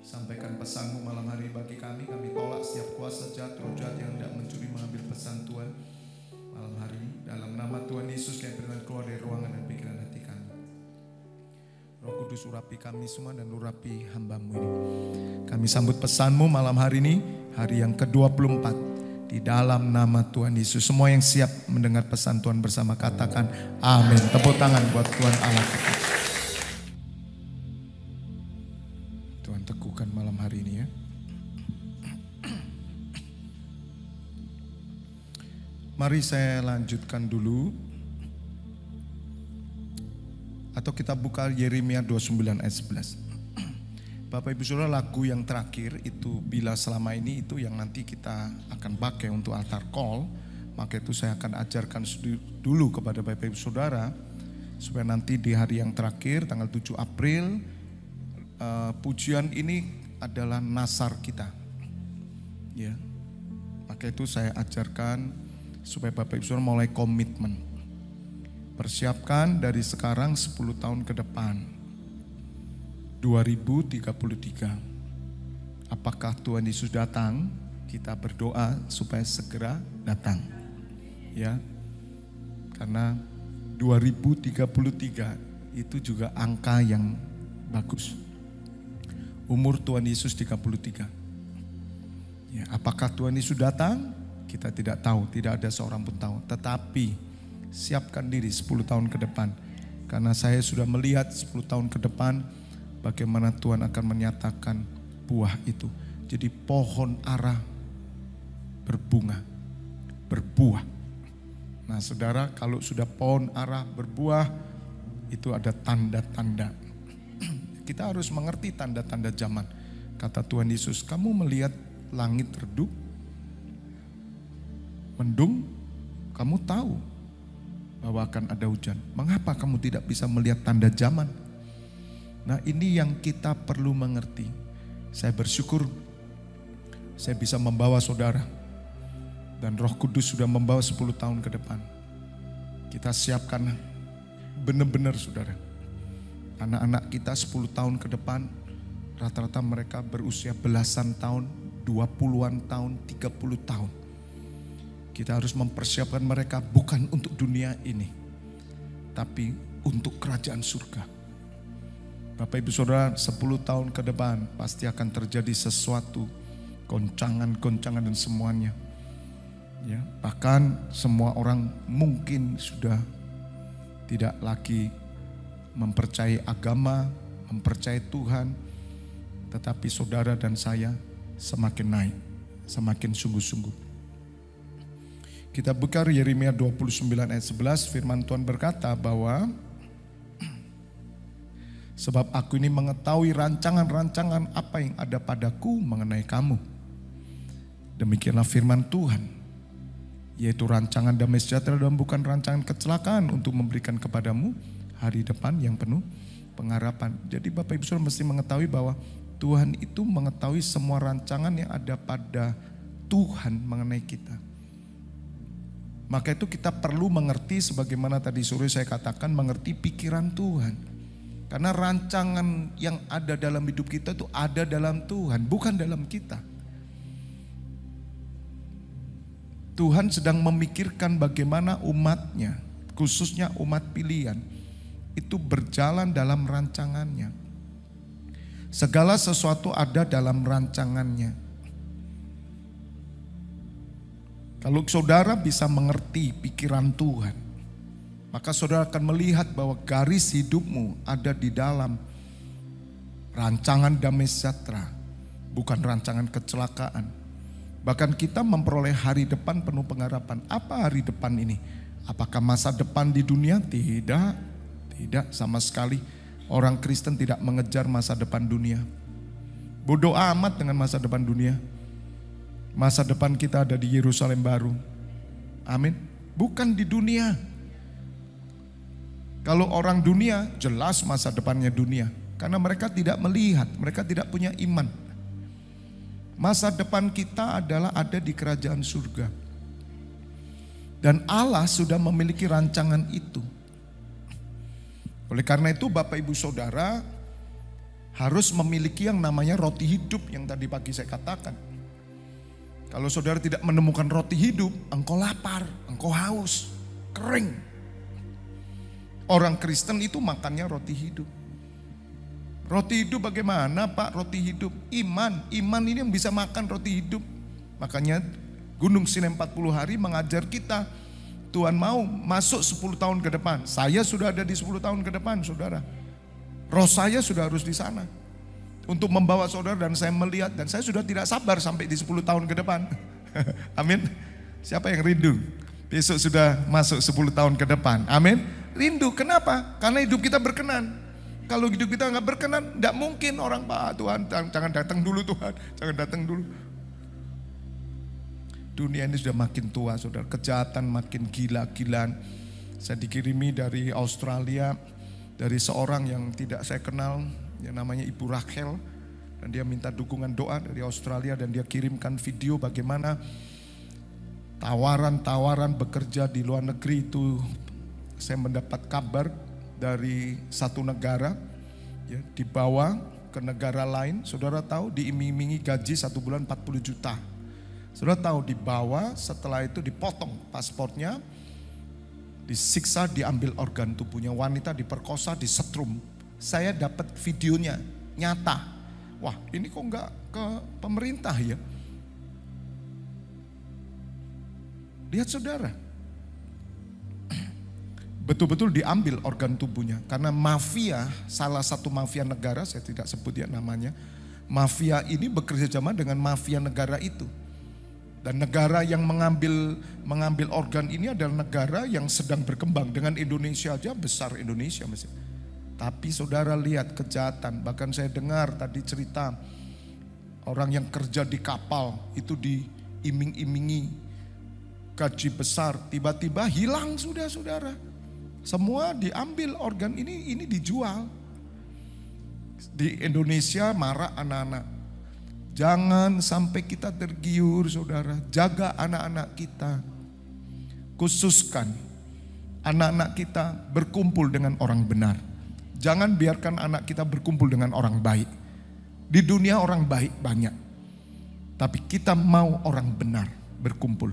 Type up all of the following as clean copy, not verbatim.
Sampaikan pesan-Mu malam hari bagi kami. Kami tolak setiap kuasa jahat, roh jahat yang hendak mencuri mengambil pesan Tuhan malam hari ini. Dalam nama Tuhan Yesus kami berikan keluar dari ruangan dan pikiran hati kami. Roh Kudus urapi kami semua dan urapi hamba-Mu ini. Kami sambut pesan-Mu malam hari ini, hari yang ke-24. Di dalam nama Tuhan Yesus. Semua yang siap mendengar pesan Tuhan bersama katakan amin. Tepuk tangan buat Tuhan Allah kita. Tuhan teguhkan malam hari ini ya. Mari saya lanjutkan dulu. Atau kita buka Yeremia 29 ayat 11. Bapak Ibu Saudara, lagu yang terakhir itu Bila Selama Ini itu yang nanti kita akan pakai untuk altar call. Maka itu saya akan ajarkan dulu kepada Bapak Ibu Saudara supaya nanti di hari yang terakhir tanggal 7 April pujian ini adalah nasar kita. Ya. Maka itu saya ajarkan supaya Bapak Ibu Saudara mulai komitmen. Persiapkan dari sekarang 10 tahun ke depan. 2033. Apakah Tuhan Yesus datang? Kita berdoa supaya segera datang. Ya. Karena 2033 itu juga angka yang bagus. Umur Tuhan Yesus 33. Ya, apakah Tuhan Yesus datang? Kita tidak tahu, tidak ada seorang pun tahu. Tetapi siapkan diri 10 tahun ke depan. Karena saya sudah melihat 10 tahun ke depan bagaimana Tuhan akan menyatakan buah itu. Jadi pohon ara berbunga, berbuah. Nah saudara, kalau sudah pohon ara berbuah, itu ada tanda-tanda. Kita harus mengerti tanda-tanda zaman. Kata Tuhan Yesus, kamu melihat langit redup, mendung, kamu tahu bahwa akan ada hujan. Mengapa kamu tidak bisa melihat tanda zaman? Nah ini yang kita perlu mengerti. Saya bersyukur saya bisa membawa saudara. Dan Roh Kudus sudah membawa 10 tahun ke depan. Kita siapkan benar-benar saudara. Anak-anak kita 10 tahun ke depan rata-rata mereka berusia belasan tahun, 20-an tahun, 30 tahun. Kita harus mempersiapkan mereka bukan untuk dunia ini. Tapi untuk kerajaan surga. Bapak Ibu Saudara 10 tahun ke depan pasti akan terjadi sesuatu. Goncangan-goncangan dan semuanya. Ya, bahkan semua orang mungkin sudah tidak lagi mempercayai agama, mempercayai Tuhan. Tetapi saudara dan saya semakin naik, semakin sungguh-sungguh. Kita buka Yeremia 29 ayat 11, firman Tuhan berkata bahwa sebab aku ini mengetahui rancangan-rancangan apa yang ada padaku mengenai kamu. Demikianlah firman Tuhan. Yaitu rancangan damai sejahtera dan bukan rancangan kecelakaan untuk memberikan kepadamu hari depan yang penuh pengharapan. Jadi Bapak Ibu Saudara mesti mengetahui bahwa Tuhan itu mengetahui semua rancangan yang ada pada Tuhan mengenai kita. Maka itu kita perlu mengerti sebagaimana tadi sore saya katakan mengerti pikiran Tuhan. Karena rancangan yang ada dalam hidup kita itu ada dalam Tuhan, bukan dalam kita. Tuhan sedang memikirkan bagaimana umatnya, khususnya umat pilihan, itu berjalan dalam rancangannya. Segala sesuatu ada dalam rancangannya. Kalau saudara bisa mengerti pikiran Tuhan, maka saudara akan melihat bahwa garis hidupmu ada di dalam rancangan damai sejahtera, bukan rancangan kecelakaan. Bahkan kita memperoleh hari depan penuh pengharapan. Apa hari depan ini? Apakah masa depan di dunia? Tidak, tidak sama sekali. Orang Kristen tidak mengejar masa depan dunia. Bodoh amat dengan masa depan dunia. Masa depan kita ada di Yerusalem baru. Amin. Bukan di dunia. Kalau orang dunia, jelas masa depannya dunia. Karena mereka tidak melihat, mereka tidak punya iman. Masa depan kita adalah ada di kerajaan surga. Dan Allah sudah memiliki rancangan itu. Oleh karena itu Bapak Ibu Saudara, harus memiliki yang namanya roti hidup yang tadi pagi saya katakan. Kalau saudara tidak menemukan roti hidup, engkau lapar, engkau haus, kering. Orang Kristen itu makannya roti hidup. Roti hidup bagaimana Pak? Roti hidup iman. Iman ini yang bisa makan roti hidup. Makanya Gunung Sinai 40 hari mengajar kita. Tuhan mau masuk 10 tahun ke depan. Saya sudah ada di 10 tahun ke depan saudara. Roh saya sudah harus di sana. Untuk membawa saudara dan saya melihat. Dan saya sudah tidak sabar sampai di 10 tahun ke depan. Amin. Siapa yang rindu? Besok sudah masuk 10 tahun ke depan. Amin. Rindu, kenapa? Karena hidup kita berkenan. Kalau hidup kita nggak berkenan, tidak mungkin orang Pak Tuhan jangan datang dulu Tuhan, jangan datang dulu. Dunia ini sudah makin tua, saudara. Kejahatan makin gila-gilaan. Saya dikirimi dari Australia, dari seorang yang tidak saya kenal, yang namanya Ibu Rachel. Dan dia minta dukungan doa dari Australia dan dia kirimkan video bagaimana tawaran-tawaran bekerja di luar negeri itu. Saya mendapat kabar dari satu negara, ya, dibawa ke negara lain. Saudara tahu diiming-imingi gaji 1 bulan 40 juta. Saudara tahu dibawa, setelah itu dipotong pasportnya, disiksa, diambil organ tubuhnya. Wanita diperkosa, disetrum. Saya dapat videonya, nyata. Wah, ini kok enggak ke pemerintah ya? Lihat saudara. Betul-betul diambil organ tubuhnya. Karena mafia, salah satu mafia negara, saya tidak sebut ya namanya. Mafia ini bekerja sama dengan mafia negara itu. Dan negara yang mengambil organ ini adalah negara yang sedang berkembang. Dengan Indonesia aja besar Indonesia masih. Tapi saudara lihat kejahatan. Bahkan saya dengar tadi cerita orang yang kerja di kapal itu diiming-imingi gaji besar. Tiba-tiba hilang sudah saudara. Semua diambil organ ini dijual. Di Indonesia marah anak-anak. Jangan sampai kita tergiur saudara. Jaga anak-anak kita. Khususkan anak-anak kita berkumpul dengan orang benar. Jangan biarkan anak kita berkumpul dengan orang baik. Di dunia orang baik banyak. Tapi kita mau orang benar berkumpul.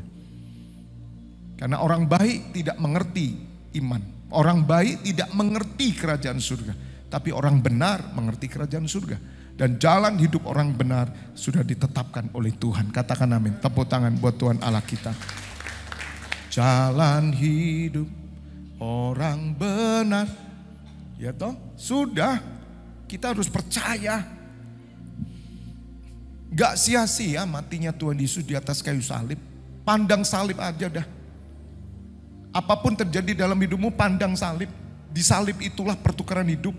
Karena orang baik tidak mengerti iman. Orang baik tidak mengerti kerajaan surga. Tapi orang benar mengerti kerajaan surga. Dan jalan hidup orang benar sudah ditetapkan oleh Tuhan. Katakan amin. Tepuk tangan buat Tuhan Allah kita. Jalan hidup orang benar. Ya toh? Sudah. Kita harus percaya. Gak sia-sia matinya Tuhan Yesus di atas kayu salib. Pandang salib aja dah. Apapun terjadi dalam hidupmu, pandang salib. Di salib itulah pertukaran hidup.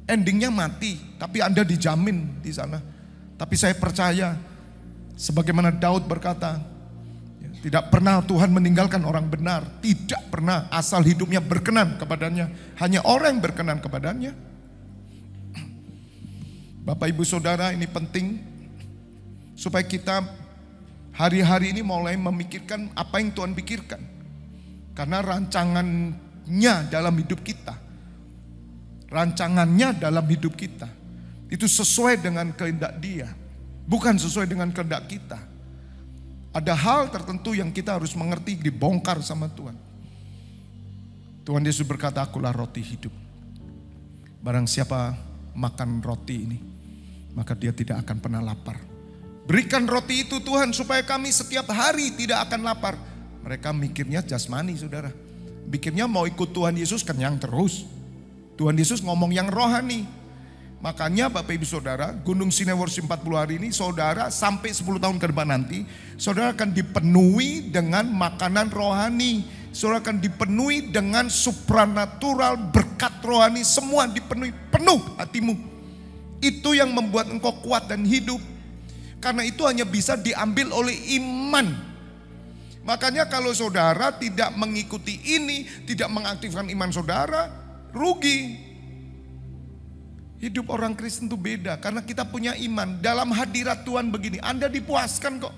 Endingnya mati, tapi Anda dijamin di sana. Tapi saya percaya, sebagaimana Daud berkata, tidak pernah Tuhan meninggalkan orang benar. Tidak pernah, asal hidupnya berkenan kepadanya. Hanya orang yang berkenan kepadanya. Bapak ibu saudara, ini penting supaya kita hari-hari ini mulai memikirkan apa yang Tuhan pikirkan. Karena rancangannya dalam hidup kita. Rancangannya dalam hidup kita. Itu sesuai dengan kehendak Dia. Bukan sesuai dengan kehendak kita. Ada hal tertentu yang kita harus mengerti, dibongkar sama Tuhan. Tuhan Yesus berkata, akulah roti hidup. Barang siapa makan roti ini, maka dia tidak akan pernah lapar. Berikan roti itu Tuhan supaya kami setiap hari tidak akan lapar. Mereka mikirnya jasmani saudara. Mikirnya mau ikut Tuhan Yesus kenyang terus. Tuhan Yesus ngomong yang rohani. Makanya Bapak Ibu Saudara, Gunung Sinai Worship 40 hari ini saudara sampai 10 tahun ke depan nanti, saudara akan dipenuhi dengan makanan rohani. Saudara akan dipenuhi dengan supranatural, berkat rohani, semua dipenuhi, penuh hatimu. Itu yang membuat engkau kuat dan hidup. Karena itu hanya bisa diambil oleh iman. Makanya kalau saudara tidak mengikuti ini, tidak mengaktifkan iman saudara, rugi. Hidup orang Kristen itu beda karena kita punya iman. Dalam hadirat Tuhan begini, Anda dipuaskan kok.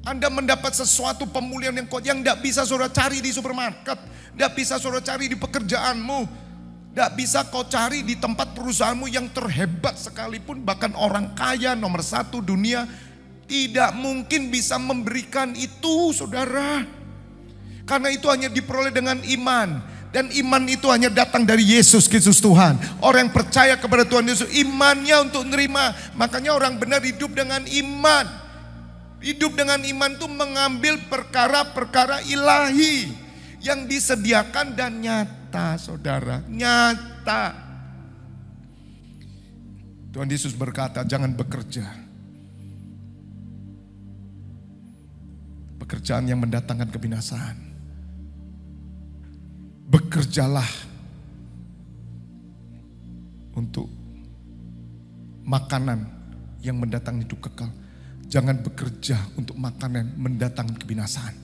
Anda mendapat sesuatu pemulihan yang kuat yang tidak bisa saudara cari di supermarket, tidak bisa saudara cari di pekerjaanmu. Tidak bisa kau cari di tempat perusahaanmu yang terhebat sekalipun, bahkan orang kaya nomor 1 dunia, tidak mungkin bisa memberikan itu, saudara. Karena itu hanya diperoleh dengan iman. Dan iman itu hanya datang dari Yesus Kristus Tuhan. Orang yang percaya kepada Tuhan Yesus, imannya untuk menerima. Makanya orang benar hidup dengan iman. Hidup dengan iman itu mengambil perkara-perkara ilahi yang disediakan dan nyata, saudara, nyata. Tuhan Yesus berkata, jangan bekerja pekerjaan yang mendatangkan kebinasaan. Bekerjalah untuk makanan yang mendatangkan hidup kekal. Jangan bekerja untuk makanan mendatangkan kebinasaan.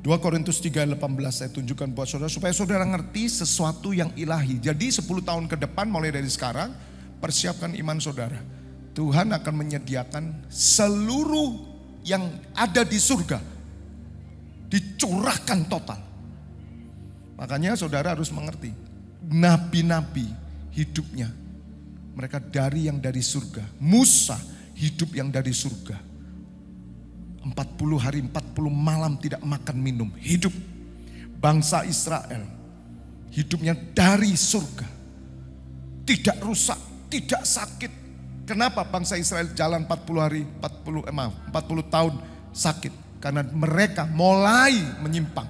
Dua Korintus 3:18 saya tunjukkan buat saudara supaya saudara ngerti sesuatu yang ilahi. Jadi 10 tahun ke depan mulai dari sekarang persiapkan iman saudara. Tuhan akan menyediakan seluruh yang ada di surga dicurahkan total. Makanya saudara harus mengerti, nabi-nabi hidupnya mereka dari yang dari surga. Musa hidup yang dari surga. 40 hari 40 malam tidak makan minum, hidup. Bangsa Israel hidupnya dari surga, tidak rusak, tidak sakit. Kenapa bangsa Israel jalan 40 tahun sakit? Karena mereka mulai menyimpang.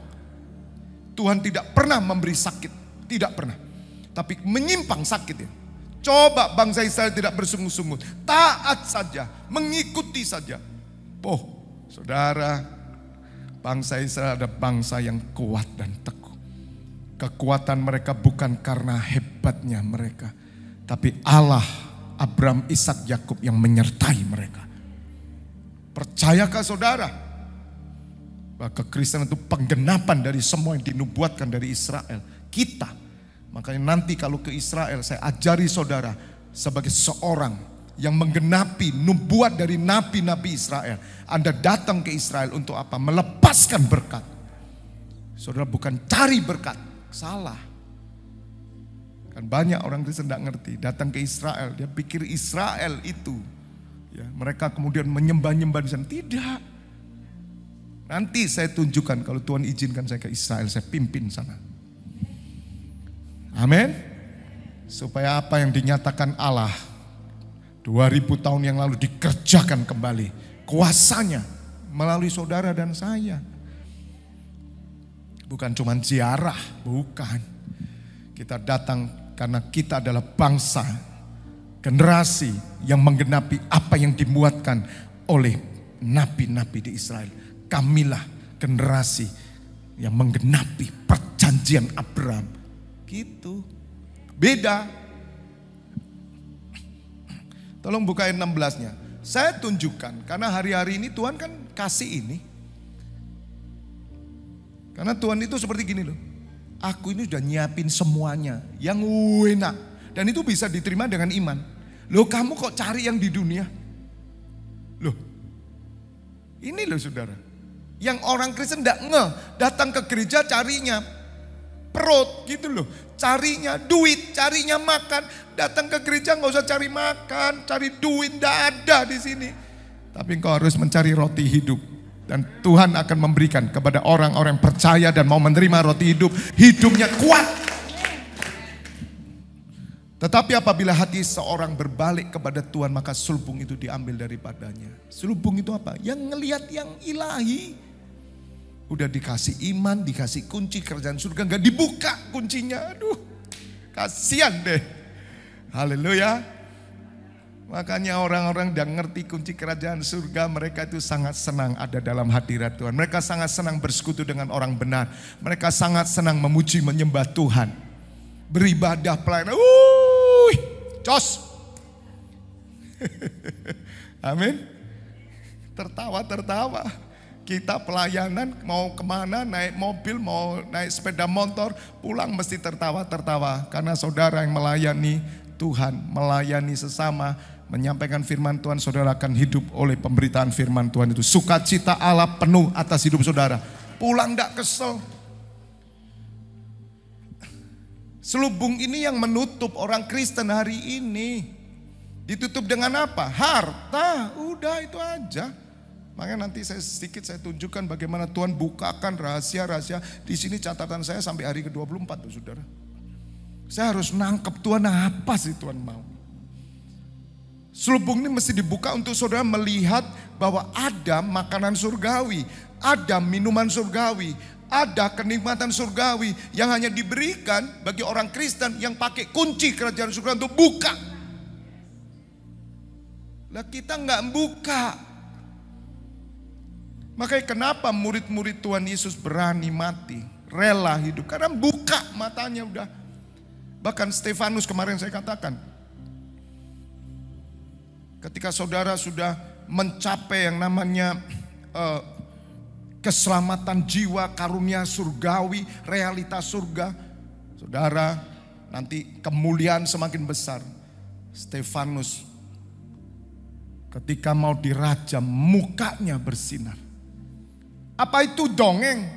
Tuhan tidak pernah memberi sakit, tidak pernah. Tapi menyimpang sakit ya. Coba bangsa Israel tidak bersungguh-sungguh, taat saja, mengikuti saja. Saudara, bangsa Israel ada bangsa yang kuat dan teguh. Kekuatan mereka bukan karena hebatnya mereka, tapi Allah Abraham, Ishak, Yakub yang menyertai mereka. Percayakah saudara bahwa kekristenan itu penggenapan dari semua yang dinubuatkan dari Israel? Kita, makanya nanti kalau ke Israel saya ajari saudara sebagai seorang yang menggenapi nubuat dari nabi-nabi Israel. Anda datang ke Israel untuk apa? Melepaskan berkat. Saudara bukan cari berkat, salah. Kan banyak orang Kristen tidak ngerti, datang ke Israel, dia pikir Israel itu, ya, mereka kemudian menyembah-nyembah di sana. Tidak. Nanti saya tunjukkan kalau Tuhan izinkan saya ke Israel, saya pimpin sana. Amin. Supaya apa yang dinyatakan Allah 2000 tahun yang lalu dikerjakan kembali. Kuasanya melalui saudara dan saya. Bukan cuma ziarah, bukan. Kita datang karena kita adalah bangsa, generasi yang menggenapi apa yang dimuatkan oleh nabi-nabi di Israel. Kamilah generasi yang menggenapi perjanjian Abraham. Gitu. Beda. Tolong bukain 16-nya. Saya tunjukkan, karena hari-hari ini Tuhan kan kasih ini. Karena Tuhan itu seperti gini loh. Aku ini sudah nyiapin semuanya yang enak. Dan itu bisa diterima dengan iman. Loh kamu kok cari yang di dunia? Loh. Ini loh saudara. Yang orang Kristen tidak datang ke gereja carinya perut gitu loh. Carinya duit, carinya makan. Datang ke gereja nggak usah cari makan, cari duit, tidak ada di sini. Tapi engkau harus mencari roti hidup. Dan Tuhan akan memberikan kepada orang-orang yang percaya dan mau menerima roti hidup. Hidupnya kuat. Tetapi apabila hati seorang berbalik kepada Tuhan, maka sulbung itu diambil daripadanya. Sulbung itu apa? Yang ngelihat yang ilahi. Udah dikasih iman, dikasih kunci kerajaan surga, nggak dibuka kuncinya. Aduh, kasihan deh. Haleluya. Makanya orang-orang yang ngerti kunci kerajaan surga, mereka itu sangat senang ada dalam hadirat Tuhan. Mereka sangat senang bersekutu dengan orang benar. Mereka sangat senang memuji menyembah Tuhan. Beribadah pelayanan. Cos. Amin. Tertawa-tertawa. Kita pelayanan mau kemana, naik mobil, mau naik sepeda motor, pulang mesti tertawa-tertawa. Karena saudara yang melayani Tuhan, melayani sesama, menyampaikan firman Tuhan, saudara akan hidup oleh pemberitaan firman Tuhan itu. Sukacita Allah penuh atas hidup saudara. Pulang gak kesel. Selubung ini yang menutup orang Kristen hari ini. Ditutup dengan apa? Harta, udah itu aja. Makanya nanti sedikit saya tunjukkan bagaimana Tuhan bukakan rahasia-rahasia. Di sini catatan saya sampai hari ke-24 tuh saudara. Saya harus nangkep Tuhan, apa sih Tuhan mau. Selubung ini mesti dibuka untuk saudara melihat bahwa ada makanan surgawi, ada minuman surgawi, ada kenikmatan surgawi yang hanya diberikan bagi orang Kristen yang pakai kunci kerajaan surga untuk buka. Lah kita nggak buka. Makanya kenapa murid-murid Tuhan Yesus berani mati, rela hidup, karena buka matanya udah. Bahkan Stefanus kemarin saya katakan, ketika saudara sudah mencapai yang namanya keselamatan jiwa, karunia surgawi, realitas surga, saudara nanti kemuliaan semakin besar. Stefanus ketika mau dirajam mukanya bersinar. Apa itu dongeng?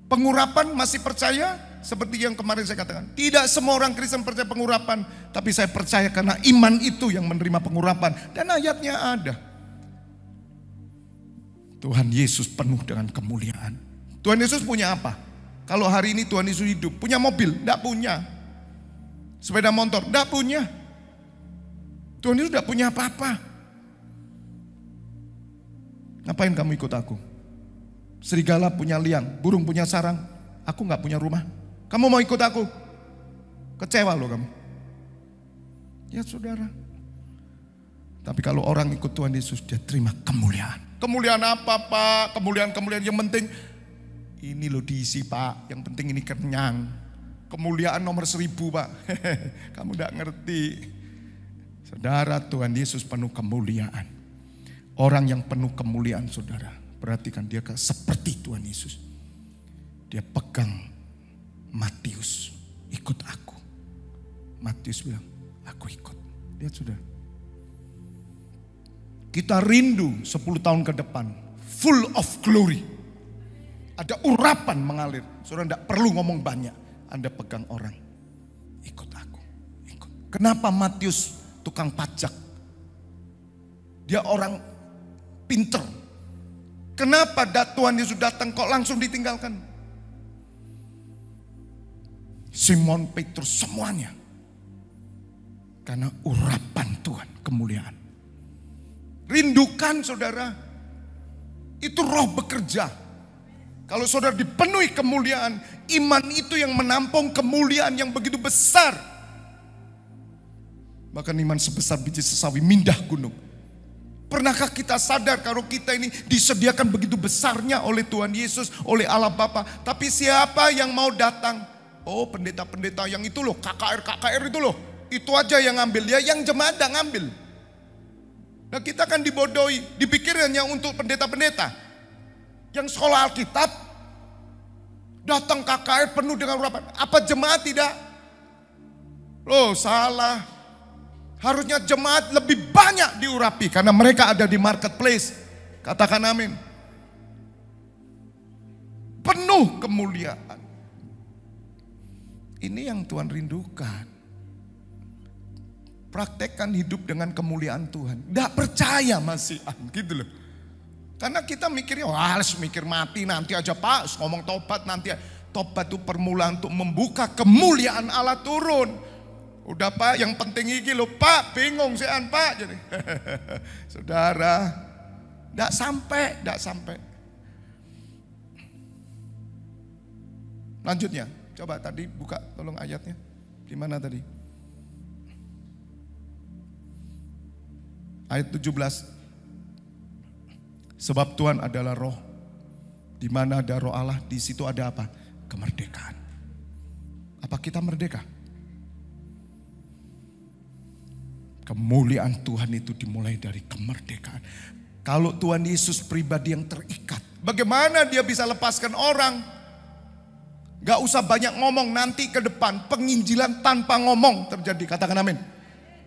Pengurapan masih percaya? Seperti yang kemarin saya katakan, tidak semua orang Kristen percaya pengurapan, tapi saya percaya karena iman itu yang menerima pengurapan. Dan ayatnya ada. Tuhan Yesus penuh dengan kemuliaan. Tuhan Yesus punya apa? Kalau hari ini Tuhan Yesus hidup, punya mobil? Tidak punya. Sepeda motor? Tidak punya. Tuhan Yesus tidak punya apa-apa. Ngapain kamu ikut aku? Serigala punya liang, burung punya sarang, aku gak punya rumah. Kamu mau ikut aku? Kecewa loh kamu. Ya saudara. Tapi kalau orang ikut Tuhan Yesus, dia terima kemuliaan. Kemuliaan apa Pak? Kemuliaan-kemuliaan yang penting ini loh diisi Pak. Yang penting ini kenyang. Kemuliaan nomor 1000 Pak. Kamu gak ngerti. Saudara, Tuhan Yesus penuh kemuliaan. Orang yang penuh kemuliaan saudara, perhatikan dia seperti Tuhan Yesus. Dia pegang Matius, ikut aku. Matius bilang, aku ikut. Lihat sudah. Kita rindu 10 tahun ke depan, full of glory. Ada urapan mengalir. Saudara tidak perlu ngomong banyak. Anda pegang orang, ikut aku. Ikut. Kenapa Matius tukang pajak? Dia orang pinter. Kenapa Tuhan Yesus datang kok langsung ditinggalkan? Simon Petrus semuanya. Karena urapan Tuhan, kemuliaan. Rindukan saudara. Itu roh bekerja. Kalau saudara dipenuhi kemuliaan, iman itu yang menampung kemuliaan yang begitu besar. Bahkan iman sebesar biji sesawi mindah gunung. Pernahkah kita sadar kalau kita ini disediakan begitu besarnya oleh Tuhan Yesus, oleh Allah Bapa. Tapi siapa yang mau datang? Oh pendeta-pendeta yang itu loh, KKR itu loh. Itu aja yang ngambil, ya yang jemaat gak ngambil. Nah kita kan dibodohi, dipikirnya untuk pendeta-pendeta. Yang sekolah Alkitab, datang KKR penuh dengan urapan. Apa jemaat tidak? Loh salah. Harusnya jemaat lebih banyak diurapi karena mereka ada di marketplace. Katakan amin. Penuh kemuliaan. Ini yang Tuhan rindukan. Praktekkan hidup dengan kemuliaan Tuhan. Tidak percaya masih gitu loh. Karena kita mikirnya, harus mikir mati nanti aja Pak, ngomong tobat nanti. Tobat itu permulaan untuk membuka kemuliaan Allah turun. Udah Pak, yang penting iki loh Pak, bingung sean Pak. Jadi, saudara, tidak sampai. Lanjutnya, coba tadi buka tolong ayatnya. Di mana tadi? Ayat 17. Sebab Tuhan adalah roh. Di mana ada roh Allah, di situ ada apa? Kemerdekaan. Apa kita merdeka? Kemuliaan Tuhan itu dimulai dari kemerdekaan. Kalau Tuhan Yesus pribadi yang terikat, bagaimana dia bisa lepaskan orang? Gak usah banyak ngomong, nanti ke depan penginjilan tanpa ngomong terjadi. Katakan amin.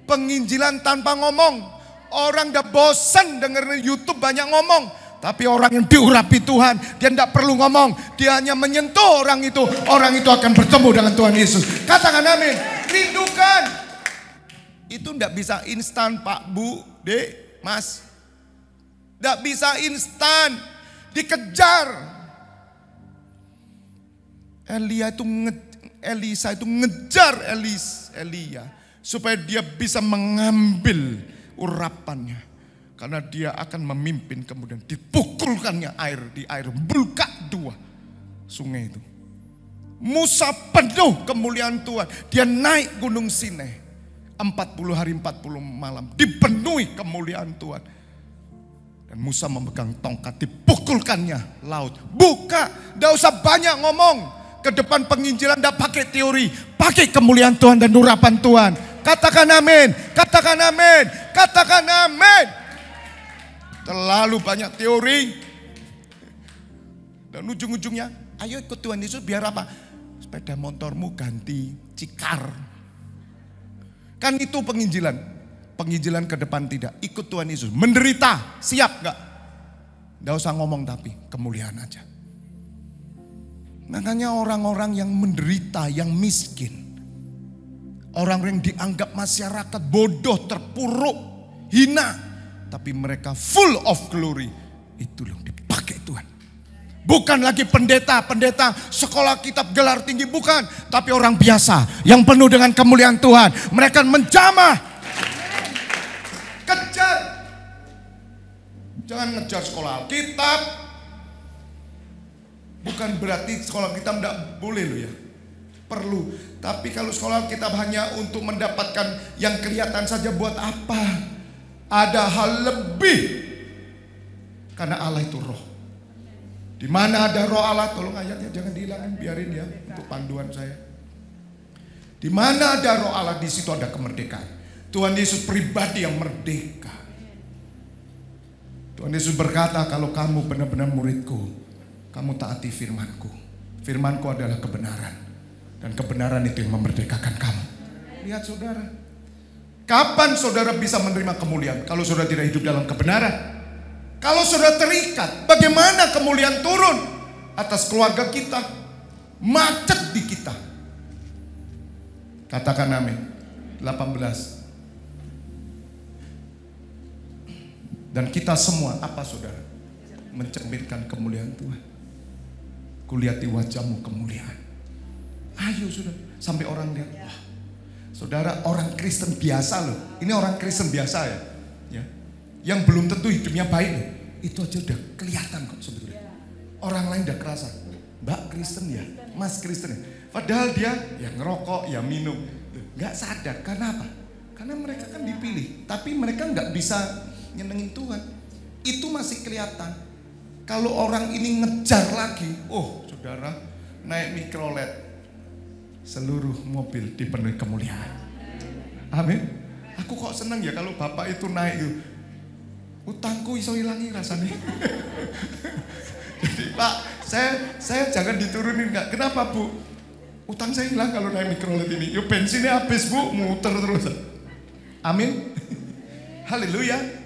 Penginjilan tanpa ngomong. Orang udah bosan dengerin YouTube banyak ngomong. Tapi orang yang diurapi Tuhan, dia tidak perlu ngomong. Dia hanya menyentuh orang itu akan bertemu dengan Tuhan Yesus. Katakan amin. Rindukan. Itu tidak bisa instan Pak, Bu, Dek, Mas. Tidak bisa instan. Dikejar. Elisa itu ngejar Elia. Supaya dia bisa mengambil urapannya. Karena dia akan memimpin, kemudian dipukulkannya air. Di air buka 2 sungai itu. Musa penuh kemuliaan Tuhan. Dia naik gunung Sinai. 40 hari 40 malam. Dipenuhi kemuliaan Tuhan. Dan Musa memegang tongkat, dipukulkannya laut. Buka, tidak usah banyak ngomong. Ke depan penginjilan tidak pakai teori. Pakai kemuliaan Tuhan dan urapan Tuhan. Katakan amin, katakan amin, katakan amin. Terlalu banyak teori. Dan ujung-ujungnya, ayo ikut Tuhan Yesus biar apa? Sepeda motormu ganti cikar. Kan itu penginjilan. Penginjilan ke depan tidak. Ikut Tuhan Yesus. Menderita. Siap gak? Gak usah ngomong tapi. Kemuliaan aja. Makanya orang-orang yang menderita, yang miskin. Orang yang dianggap masyarakat bodoh, terpuruk, hina. Tapi mereka full of glory. Itu loh dipakai Tuhan. Bukan lagi pendeta sekolah kitab gelar tinggi, bukan. Tapi orang biasa yang penuh dengan kemuliaan Tuhan. Mereka menjamah. Kejar. Jangan ngejar sekolah Alkitab. Bukan berarti sekolah kitab tidak boleh loh ya. Perlu. Tapi kalau sekolah kitab hanya untuk mendapatkan yang kelihatan saja, buat apa? Ada hal lebih. Karena Allah itu roh. Di mana ada roh Allah, tolong ayatnya jangan dihilangin, biarin ya untuk panduan saya. Di mana ada roh Allah, di situ ada kemerdekaan. Tuhan Yesus pribadi yang merdeka. Tuhan Yesus berkata, kalau kamu benar-benar muridku, kamu taati firmanku. Firmanku adalah kebenaran. Dan kebenaran itu yang memerdekakan kamu. Lihat saudara. Kapan saudara bisa menerima kemuliaan? Kalau saudara tidak hidup dalam kebenaran. Kalau saudara terikat, bagaimana kemuliaan turun atas keluarga kita? Macet di kita. Katakan amin. 18. Dan kita semua, apa saudara? Mencerminkan kemuliaan Tuhan. Kulihat di wajahmu kemuliaan. Ayo saudara, sampai orang lihat, wah, saudara orang Kristen biasa loh. Ini orang Kristen biasa ya, yang belum tentu hidupnya baik loh. Itu aja udah kelihatan kok sebetulnya. Orang lain udah kerasa, Mbak Kristen ya, Mas Kristen ya. Padahal dia ya ngerokok, ya minum, nggak sadar. Karena apa? Karena mereka kan dipilih, tapi mereka nggak bisa nyenengin Tuhan. Itu masih kelihatan. Kalau orang ini ngejar lagi, oh saudara, naik mikrolet, seluruh mobil dipenuhi kemuliaan. Amin. Aku kok senang ya kalau bapak itu naik itu. Utangku iso hilangi rasanya. Jadi Pak, saya jangan diturunin nggak? Kenapa Bu? Utang saya hilang kalau naik mikrolet ini. Yuk bensinnya habis Bu, muter terus. Amin. Haleluya.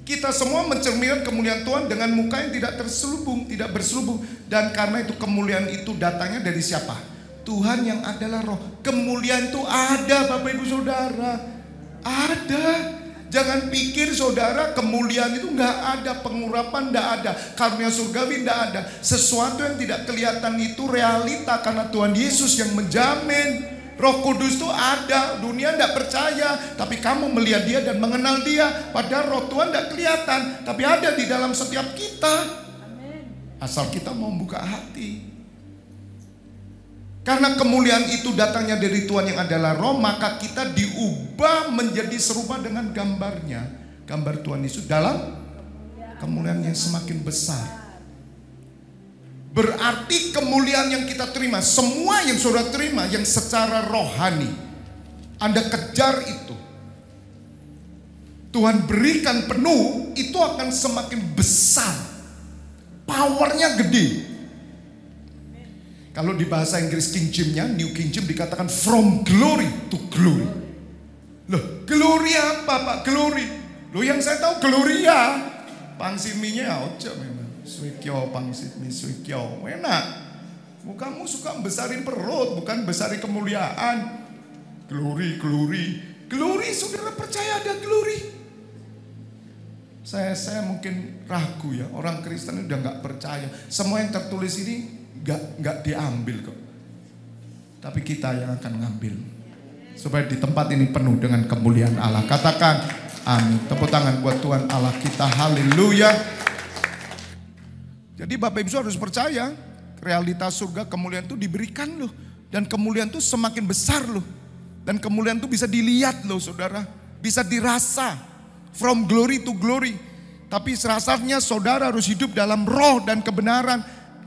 Kita semua mencerminkan kemuliaan Tuhan dengan muka yang tidak terselubung, tidak berselubung. Dan karena itu kemuliaan itu datangnya dari siapa? Tuhan yang adalah roh. Kemuliaan itu ada Bapak Ibu Saudara. Ada. Jangan pikir saudara kemuliaan itu nggak ada, pengurapan nggak ada, karunia surgawi nggak ada. Sesuatu yang tidak kelihatan itu realita karena Tuhan Yesus yang menjamin. Roh Kudus itu ada, dunia tidak percaya, tapi kamu melihat dia dan mengenal dia. Padahal roh Tuhan tidak kelihatan, tapi ada di dalam setiap kita. Asal kita mau buka hati. Karena kemuliaan itu datangnya dari Tuhan yang adalah roh, maka kita diubah menjadi serupa dengan gambarnya. Gambar Tuhan Yesus dalam kemuliaan yang semakin besar. Berarti kemuliaan yang kita terima, semua yang saudara terima yang secara rohani, Anda kejar itu, Tuhan berikan penuh, itu akan semakin besar. Powernya gede. Kalau di bahasa Inggris King James-nya, New King James dikatakan from glory to glory. Loh, glory apa Pak? Glory. Loh yang saya tahu gloria. Pangsiminya ojo memang. Suikyo pangsimi suikyo. Enak. Kamu suka besarin perut, bukan besarin kemuliaan. Glory, glory. Glory, saudara percaya ada glory? Saya mungkin ragu ya, orang Kristen udah nggak percaya. Semua yang tertulis ini nggak diambil kok. Tapi kita yang akan ngambil. Supaya di tempat ini penuh dengan kemuliaan Allah. Katakan amin. Tepuk tangan buat Tuhan Allah kita. Haleluya. Jadi Bapak Ibu harus percaya. Realitas surga kemuliaan itu diberikan loh. Dan kemuliaan itu semakin besar loh. Dan kemuliaan itu bisa dilihat loh saudara. Bisa dirasa. From glory to glory. Tapi serasanya saudara harus hidup dalam roh dan kebenaran.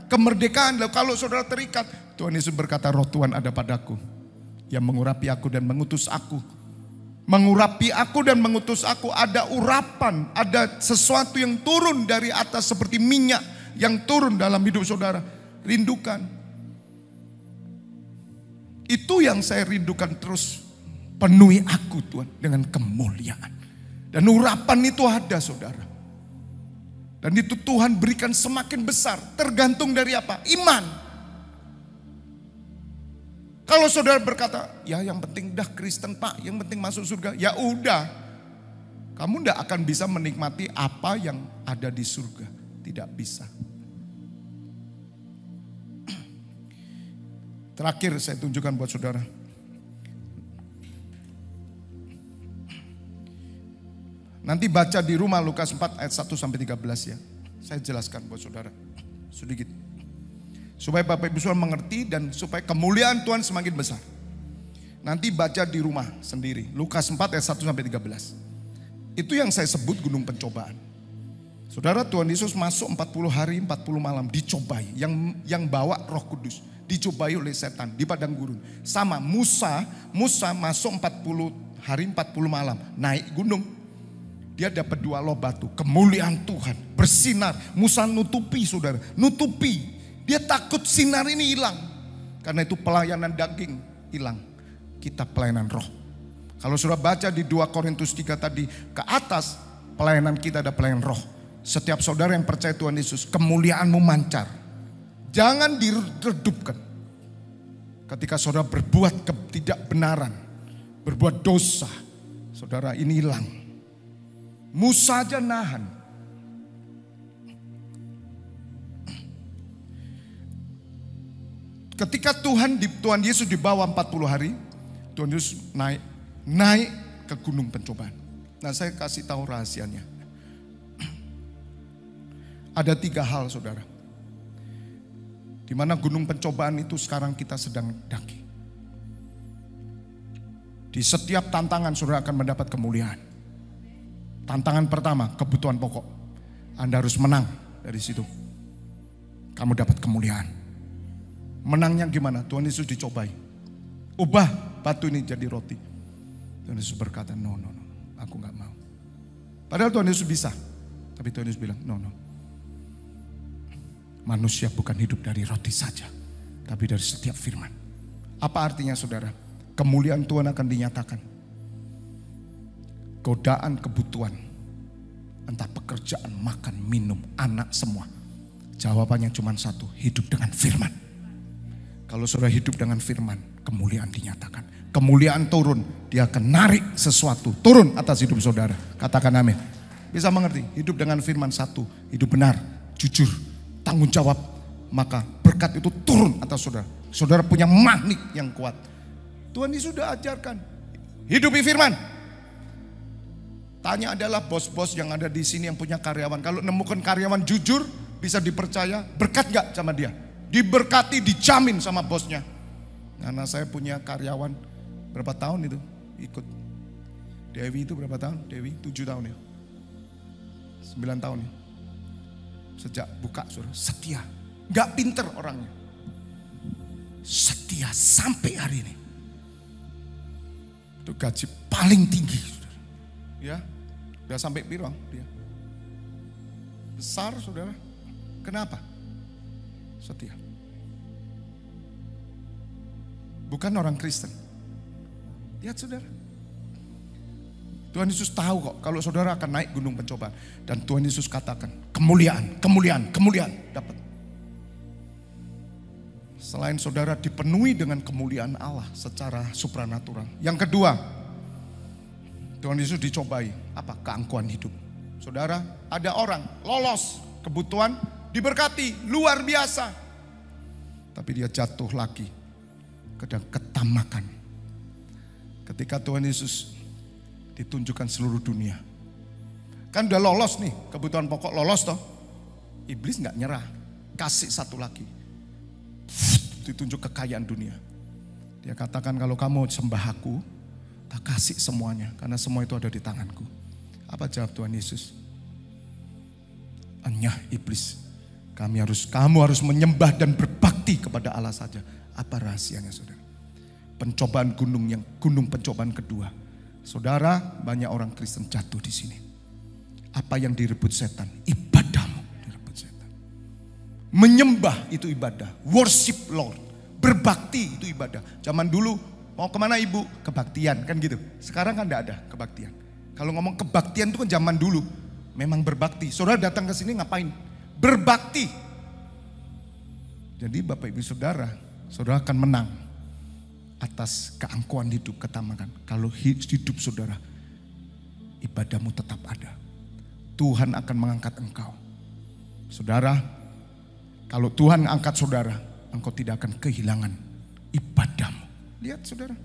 Kemerdekaan. Loh, kalau saudara terikat. Tuhan Yesus berkata roh Tuhan ada padaku. Yang mengurapi aku dan mengutus aku. Mengurapi aku dan mengutus aku. Ada urapan. Ada sesuatu yang turun dari atas seperti minyak. Yang turun dalam hidup saudara. Rindukan. Itu yang saya rindukan terus. Penuhi aku Tuhan dengan kemuliaan. Dan urapan itu ada saudara. Dan itu Tuhan berikan semakin besar. Tergantung dari apa? Iman. Kalau saudara berkata, ya yang penting dah Kristen Pak, yang penting masuk surga. Ya udah. Kamu tidak akan bisa menikmati apa yang ada di surga. Tidak bisa. Terakhir saya tunjukkan buat saudara. Nanti baca di rumah Lukas 4 ayat 1 sampai 13 ya. Saya jelaskan buat saudara. Sedikit. Supaya Bapak Ibu saudara mengerti dan supaya kemuliaan Tuhan semakin besar. Nanti baca di rumah sendiri. Lukas 4 ayat 1 sampai 13. Itu yang saya sebut gunung pencobaan. Saudara, Tuhan Yesus masuk 40 hari 40 malam dicobai. Yang bawa Roh Kudus. Dicobai oleh setan di padang gurun. Sama Musa masuk 40 hari 40 malam naik gunung. Dia dapat 2 loh batu. Kemuliaan Tuhan bersinar. Musa nutupi saudara. Nutupi. Dia takut sinar ini hilang. Karena itu pelayanan daging hilang. Kita pelayanan roh. Kalau sudah baca di 2 Korintus 3 tadi. Ke atas pelayanan kita ada pelayanan roh. Setiap saudara yang percaya Tuhan Yesus. Kemuliaanmu mancar. Jangan diredupkan. Ketika saudara berbuat ketidakbenaran. Berbuat dosa. Saudara ini hilang. Musa aja nahan. Ketika Tuhan Yesus dibawa 40 hari, Tuhan Yesus naik ke gunung pencobaan. Nah, saya kasih tahu rahasianya. Ada 3 hal saudara. Di mana gunung pencobaan itu sekarang kita sedang daki. Di setiap tantangan saudara akan mendapat kemuliaan. Tantangan pertama, kebutuhan pokok. Anda harus menang dari situ. Kamu dapat kemuliaan. Menangnya gimana? Tuhan Yesus dicobai. Ubah batu ini jadi roti. Tuhan Yesus berkata, no, aku gak mau. Padahal Tuhan Yesus bisa. Tapi Tuhan Yesus bilang, no. Manusia bukan hidup dari roti saja. Tapi dari setiap firman. Apa artinya saudara? Kemuliaan Tuhan akan dinyatakan. Godaan kebutuhan. Entah pekerjaan, makan, minum, anak semua. Jawabannya cuma satu. Hidup dengan firman. Kalau saudara hidup dengan firman, kemuliaan dinyatakan. Kemuliaan turun, dia akan narik sesuatu. Turun atas hidup saudara. Katakan amin. Bisa mengerti? Hidup dengan firman satu. Hidup benar, jujur, tanggung jawab. Maka berkat itu turun atas saudara. Saudara punya magnet yang kuat. Tuhan Yesus sudah ajarkan. Hidupi firman. Tanya adalah bos-bos yang ada di sini yang punya karyawan. Kalau nemukan karyawan jujur, bisa dipercaya, berkat gak sama dia? Diberkati, dijamin sama bosnya. Karena saya punya karyawan berapa tahun itu ikut. Dewi itu berapa tahun? Dewi 7 tahun ya. 9 tahun ya. Sejak buka saudara, setia. Gak pinter orangnya. Setia sampai hari ini. Itu gaji paling tinggi saudara. Ya, udah sampai piro dia. Besar saudara. Kenapa? Setia. bukan orang Kristen. Lihat saudara. Tuhan Yesus tahu kok kalau saudara akan naik gunung pencobaan. Dan Tuhan Yesus katakan, kemuliaan, kemuliaan, kemuliaan dapat. Selain saudara dipenuhi dengan kemuliaan Allah secara supranatural. Yang kedua, Tuhan Yesus dicobai. Apa? Keangkuhan hidup. Saudara, ada orang lolos kebutuhan, diberkati, luar biasa. Tapi dia jatuh lagi ke ketamakan. Ketika Tuhan Yesus ditunjukkan seluruh dunia. Kan udah lolos nih, kebutuhan pokok lolos toh. Iblis gak nyerah, kasih satu lagi. Ditunjuk kekayaan dunia. Dia katakan kalau kamu sembah aku, tak kasih semuanya. Karena semua itu ada di tanganku. Apa jawab Tuhan Yesus? Enyah iblis. Kamu harus menyembah dan berbakti kepada Allah saja. Apa rahasianya saudara? Pencobaan gunung pencobaan kedua. Saudara, banyak orang Kristen jatuh di sini. Apa yang direbut setan? Ibadahmu direbut setan. Menyembah itu ibadah. Worship Lord. Berbakti itu ibadah. Zaman dulu mau kemana ibu? Kebaktian kan gitu. Sekarang kan tidak ada kebaktian. Kalau ngomong kebaktian itu kan zaman dulu. Memang berbakti. Saudara datang ke sini ngapain? Berbakti. Jadi Bapak Ibu Saudara, saudara akan menang atas keangkuhan hidup, ketamakan. Kalau hidup saudara, ibadahmu tetap ada. Tuhan akan mengangkat engkau. Saudara, kalau Tuhan angkat saudara, engkau tidak akan kehilangan ibadahmu. Lihat saudara,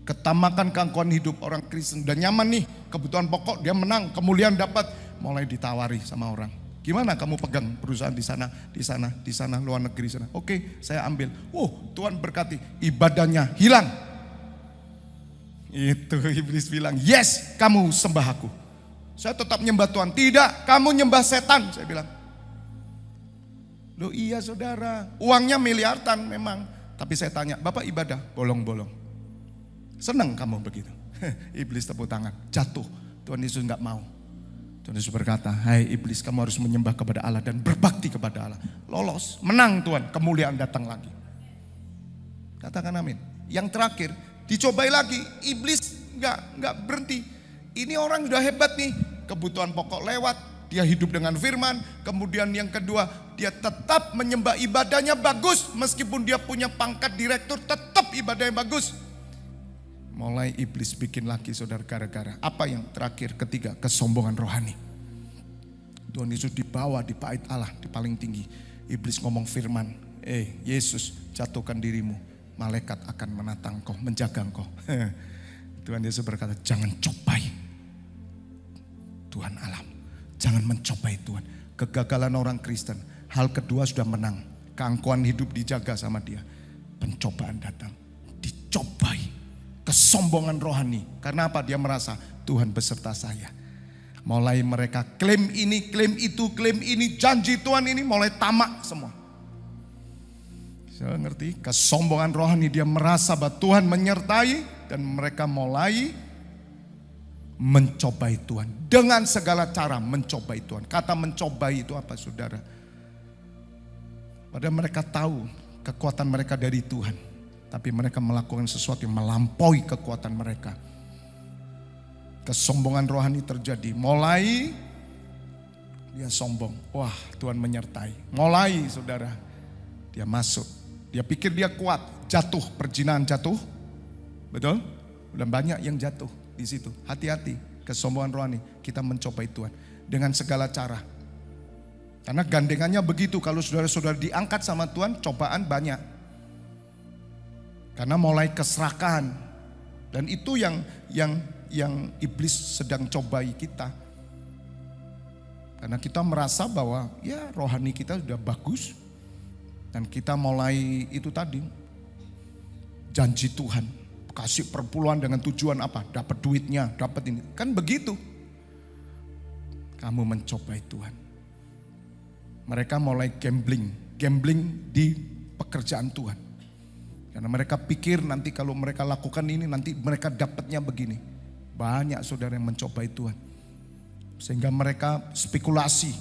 ketamakan keangkuhan hidup orang Kristen udah nyaman nih, kebutuhan pokok dia menang, kemuliaan dapat, mulai ditawari sama orang. Gimana kamu pegang perusahaan di sana, luar negeri sana. Oke, saya ambil. Tuhan berkati, ibadahnya hilang. Itu iblis bilang, yes, kamu sembah aku. Saya tetap nyembah Tuhan. Tidak, kamu nyembah setan, saya bilang. Loh iya saudara, uangnya miliaran memang. Tapi saya tanya, Bapak ibadah? Bolong-bolong. Senang kamu begitu. Iblis tepuk tangan, jatuh. Tuhan Yesus gak mau. Tuhan Yesus berkata, hai iblis, kamu harus menyembah kepada Allah dan berbakti kepada Allah. Lolos, menang Tuhan, kemuliaan datang lagi. Katakan amin. Yang terakhir, dicobai lagi, iblis nggak berhenti. Ini orang udah hebat nih, kebutuhan pokok lewat, dia hidup dengan firman. Kemudian yang kedua, dia tetap menyembah, ibadahnya bagus. Meskipun dia punya pangkat direktur, tetap ibadahnya bagus. Mulai iblis bikin lagi saudara gara-gara. Apa yang terakhir? Ketiga, kesombongan rohani. Tuhan Yesus dibawa di bait Allah di paling tinggi. Iblis ngomong firman, Yesus jatuhkan dirimu. Malaikat akan menatang kau, menjaga kau. Tuhan Yesus berkata, jangan cobai Tuhan alam. Jangan mencobai Tuhan. Kegagalan orang Kristen. Hal kedua sudah menang. Keangkuhan hidup dijaga sama dia. Pencobaan datang. Dicobai. Kesombongan rohani. Karena apa? Dia merasa Tuhan beserta saya. Mulai mereka klaim ini, klaim itu, klaim ini, janji Tuhan ini, mulai tamak semua. Saya ngerti, kesombongan rohani, dia merasa bahwa Tuhan menyertai dan mereka mulai mencobai Tuhan. Dengan segala cara mencobai Tuhan. Kata mencobai itu apa saudara? Padahal mereka tahu kekuatan mereka dari Tuhan. Tapi mereka melakukan sesuatu yang melampaui kekuatan mereka. Kesombongan rohani terjadi. Mulai dia sombong. Wah, Tuhan menyertai. Mulai saudara, dia masuk. Dia pikir dia kuat. Jatuh, perzinahan jatuh. Betul? Udah banyak yang jatuh di situ. Hati-hati, kesombongan rohani. Kita mencobai Tuhan dengan segala cara. Karena gandengannya begitu. Kalau saudara-saudara diangkat sama Tuhan, cobaan banyak. Karena mulai keserakahan. Dan itu yang iblis sedang cobai kita. Karena kita merasa bahwa ya rohani kita sudah bagus. Dan kita mulai itu tadi. Janji Tuhan. Kasih perpuluhan dengan tujuan apa? Dapat duitnya, dapat ini. Kan begitu. Kamu mencobai Tuhan. Mereka mulai gambling. Gambling di pekerjaan Tuhan. Karena mereka pikir nanti kalau mereka lakukan ini nanti mereka dapatnya begini. Banyak saudara yang mencobai Tuhan. Sehingga mereka spekulasi.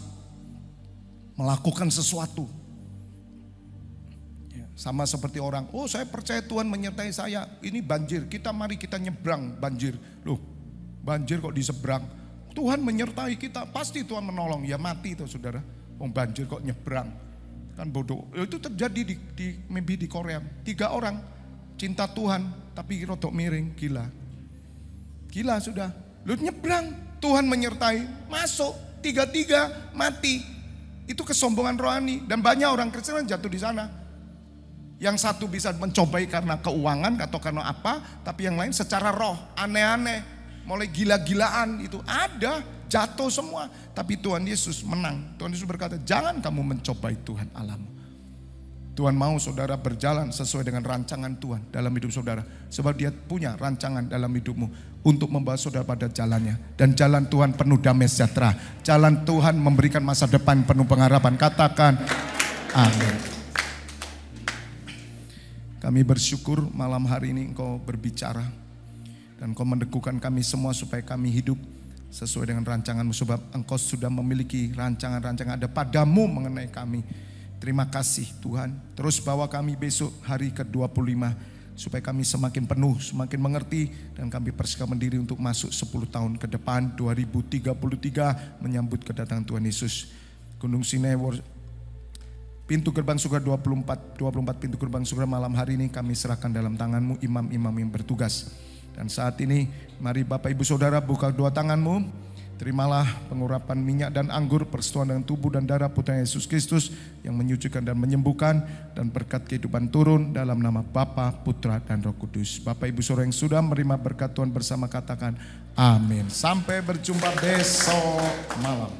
Melakukan sesuatu. Ya. Sama seperti orang, oh saya percaya Tuhan menyertai saya, ini banjir, mari kita nyebrang banjir. Loh, banjir kok diseberang? Tuhan menyertai kita, pasti Tuhan menolong. Ya mati itu saudara, banjir kok nyebrang. Kan bodoh. Itu terjadi di Korea. 3 orang cinta Tuhan tapi rodok miring, gila. Gila sudah. Lu nyebrang, Tuhan menyertai, masuk, 3 mati. Itu kesombongan rohani dan banyak orang Kristen jatuh di sana. Yang satu bisa mencobai karena keuangan atau karena apa, tapi yang lain secara roh, aneh-aneh, mulai gila-gilaan itu ada, jatuh semua. Tapi Tuhan Yesus menang. Tuhan Yesus berkata, jangan kamu mencobai Tuhan Allahmu. Tuhan mau saudara berjalan sesuai dengan rancangan Tuhan dalam hidup saudara. Sebab Dia punya rancangan dalam hidupmu untuk membawa saudara pada jalannya. Dan jalan Tuhan penuh damai sejahtera. Jalan Tuhan memberikan masa depan penuh pengharapan. Katakan amin. Kami bersyukur malam hari ini Engkau berbicara dan Engkau meneguhkan kami semua supaya kami hidup sesuai dengan rancangan-Mu, sebab Engkau sudah memiliki rancangan-rancangan ada padamu mengenai kami. Terima kasih Tuhan. Terus bawa kami besok hari ke-25 supaya kami semakin penuh, semakin mengerti, dan kami persiapkan diri untuk masuk 10 tahun ke depan 2033 menyambut kedatangan Tuhan Yesus. Gunung Sinai pintu gerbang surga 24 pintu gerbang surga malam hari ini kami serahkan dalam tangan-Mu, imam-imam yang bertugas. Dan saat ini mari Bapak Ibu Saudara buka 2 tangan-Mu. Terimalah pengurapan minyak dan anggur persetujuan dengan tubuh dan darah Putra Yesus Kristus yang menyucikan dan menyembuhkan, dan berkat kehidupan turun dalam nama Bapa, Putra dan Roh Kudus. Bapak Ibu Saudara yang sudah menerima berkat Tuhan bersama katakan amin. Sampai berjumpa besok malam.